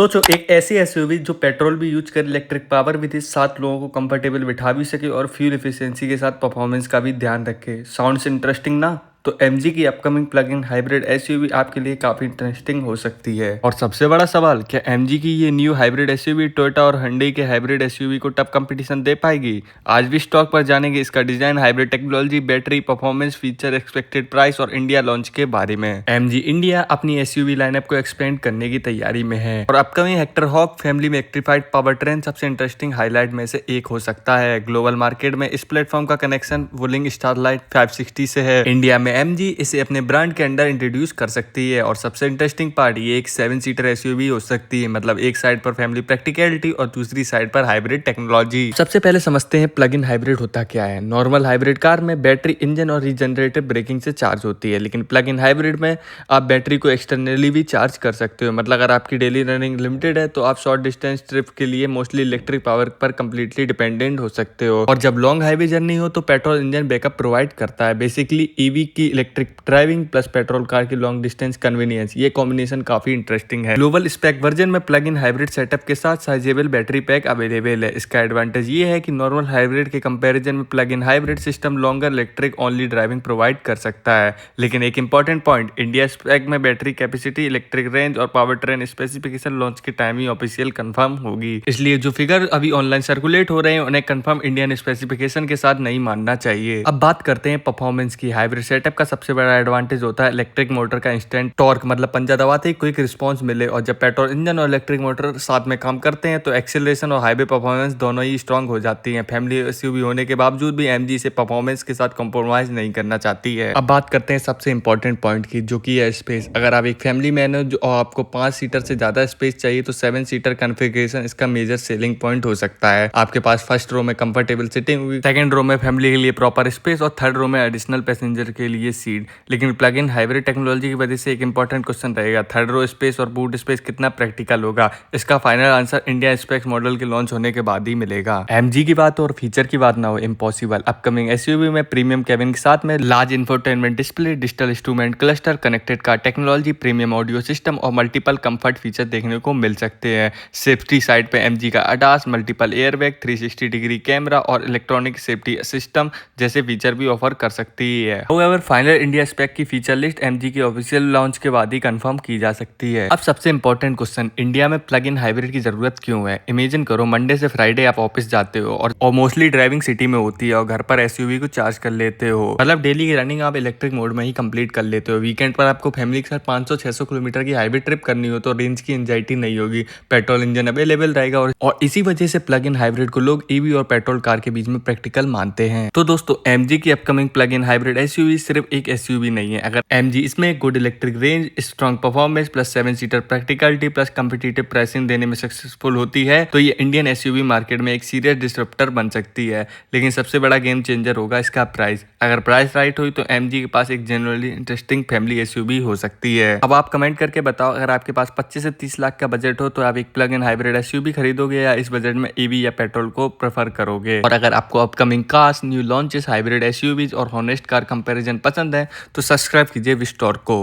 सोचो एक ऐसी एसयूवी जो पेट्रोल भी यूज करे, इलेक्ट्रिक पावर भी दे, 7 लोगों को कंफर्टेबल बिठा भी सके और फ्यूल एफिशिएंसी के साथ परफॉर्मेंस का भी ध्यान रखे। साउंड्स इंटरेस्टिंग ना? तो एमजी की upcoming plug in hybrid SUV आपके लिए काफी इंटरेस्टिंग हो सकती है। और सबसे बड़ा सवाल, क्या एमजी की ये न्यू हाइब्रिड एसयूवी टोयोटा और hyundai के हाइब्रिड एसयूवी को टफ कंपटीशन दे पाएगी? आज भी स्टॉक पर जानेंगे इसका design, hybrid technology, battery performance, feature, expected price और इंडिया लॉन्च के बारे में। एमजी इंडिया अपनी एसयूवी लाइनअप को एक्सपेंड करने की तैयारी में है और अपकमिंग हेक्टर हॉक फैमिली में इलेक्ट्रिफाइड पावर ट्रेन सबसे इंटरेस्टिंग हाईलाइट में से एक हो सकता है। ग्लोबल मार्केट में इस प्लेटफॉर्म का कनेक्शन वुलिंग स्टारलाइट 560 से है। इंडिया में एमजी इसे अपने ब्रांड के अंडर इंट्रोड्यूस कर सकती है और सबसे इंटरेस्टिंग पार्ट, ये एक 7 सीटर एसयूवी हो सकती है। मतलब एक साइड पर फैमिली प्रैक्टिकलिटी और दूसरी साइड पर हाइब्रिड टेक्नोलॉजी। सबसे पहले समझते हैं प्लग इन हाइब्रिड होता क्या है। नॉर्मल हाइब्रिड कार में बैटरी, इंजन और रीजनरेटिव ब्रेकिंग से चार्ज होती है, लेकिन प्लग इन हाइब्रिड में आप बैटरी को एक्सटर्नली भी चार्ज कर सकते हो। मतलब अगर आपकी डेली रनिंग लिमिटेड है तो आप शॉर्ट डिस्टेंस ट्रिप के लिए मोस्टली इलेक्ट्रिक पावर पर कंप्लीटली डिपेंडेंट हो सकते हो। और जब लॉन्ग हाईवे जर्नी हो तो पेट्रोल इंजन बैकअप प्रोवाइड करता है। बेसिकली ईवी की electric driving plus petrol car की लॉन्ग डिस्टेंस कन्वीनियंस, ये कॉम्बिनेशन काफी इंटरेस्टिंग है। ग्लोबल स्पेक वर्जन में प्लग इन हाइब्रिड सेटअप के साथ साइजेबल बैटरी पैक अवेलेबल है। इसका एडवांटेज ये है कि नॉर्मल हाइब्रिड के कंपैरिजन में plug in hybrid system longer electric only driving provide कर सकता है। लेकिन एक इंपॉर्टेंट पॉइंट, इंडिया स्पेक में बैटरी कैपेसिटी, इलेक्ट्रिक रेंज और पावर ट्रेन स्पेसिफिकेशन लॉन्च के टाइम ही ऑफिशियल कंफर्म होगी। इसलिए जो फिगर अभी ऑनलाइन सर्कुलेट हो रहे हैं उन्हें कंफर्म इंडियन स्पेसिफिकेशन के साथ नहीं मानना चाहिए। अब बात करते हैं परफॉर्मेंस की। हाइब्रिड सेटअप का सबसे बड़ा एडवांटेज होता है इलेक्ट्रिक मोटर का इंस्टेंट टॉर्क, मतलब पंजा दबाते ही क्विक रिस्पांस मिले। और जब पेट्रोल इंजन और इलेक्ट्रिक मोटर साथ में काम करते हैं तो एक्सेलरेशन और हाईवे परफॉर्मेंस दोनों ही स्ट्रांग हो जाती हैं। फैमिली एसयूवी होने के बावजूद भी एमजी से परफॉर्मेंस के साथ कॉम्प्रोमाइज नहीं करना चाहती है। अब बात करते हैं सबसे इंपॉर्टेंट पॉइंट की, जो कि है स्पेस। अगर आप एक फैमिली मैन हो और आपको 5 सीटर से ज्यादा स्पेस चाहिए तो 7 सीटर कॉन्फ़िगरेशन इसका मेजर सेलिंग पॉइंट हो सकता है। आपके पास फर्स्ट रो में कंफर्टेबल सिटिंग होगी, सेकंड रो में फैमिली के लिए प्रॉपर स्पेस और थर्ड रो में एडिशनल पैसेंजर के लिए सीट। लेकिन प्लग इन हाइब्रिड टेक्नोलॉजी की वजह से एक इंपॉर्टेंट क्वेश्चन रहेगा, थर्ड रो स्पेस और बूट स्पेस कितना प्रैक्टिकल होगा? इसका final answer India specs model के लॉन्च होने के बाद ही मिलेगा। एमजी की बात और फीचर की बात ना हो, इम्पॉसिबल। अपकमिंग एसयूवी में प्रीमियम केबिन के साथ में large infotainment display, digital instrument cluster, connected car technology, premium audio system और मल्टीपल कंफर्ट फीचर देखने को मिल सकते हैं। सेफ्टी साइड पे एमजी का ADAS, multiple airbag, 360 degree camera और इलेक्ट्रॉनिक सेफ्टी सिस्टम जैसे फीचर भी ऑफर कर सकती है। हाउएवर फाइनल इंडिया स्पेक की फीचर लिस्ट एमजी की ऑफिशियल लॉन्च के बाद ही कंफर्म की जा सकती है। अब सबसे इंपॉर्टेंट क्वेश्चन, इंडिया में प्लग इन हाइब्रिड की जरूरत क्यों है? इमेजिन करो मंडे से फ्राइडे आप ऑफिस जाते हो और मोस्टली ड्राइविंग सिटी में होती है और घर पर एसयूवी को चार्ज कर लेते हो। मतलब डेली की रनिंग आप इलेक्ट्रिक मोड में ही कंप्लीट कर लेते हो। वीकेंड पर आपको फैमिली के साथ 500-600 किलोमीटर की हाईवे ट्रिप करनी हो तो रेंज की एंजाइटी नहीं होगी, पेट्रोल इंजन अवेलेबल रहेगा। और इसी वजह से प्लग इन हाइब्रिड को लोग ईवी और पेट्रोल कार के बीच में प्रैक्टिकल मानते हैं। तो दोस्तों, एमजी की upcoming plug in hybrid SUV सिर्फ एक एसयूवी नहीं है। अगर एमजी इसमें good electric range, strong performance plus 7 seater practicality plus competitive pricing देने में सक्सेसफुल होती है तो ये इंडियन एसयूवी मार्केट में एक सीरियस डिसरप्टर बन सकती है। लेकिन सबसे बड़ा गेम चेंजर होगा इसका प्राइस। अगर प्राइस राइट हुई तो एमजी के पास एक जनरली इंटरेस्टिंग फैमिली एसयूवी हो सकती है। अब आप कमेंट करके बताओ, अगर आपके पास 25 से 30 लाख का बजट हो तो आप एक प्लग इन हाइब्रिड एसयूवी खरीदोगे या इस बजट में ईवी या पेट्रोल को प्रेफर करोगे? और अगर आपको upcoming cars, new launches, hybrid SUVs और हॉनेस्ट कार कंपैरिजन पसंद है तो सब्सक्राइब कीजिए विस्टॉर को।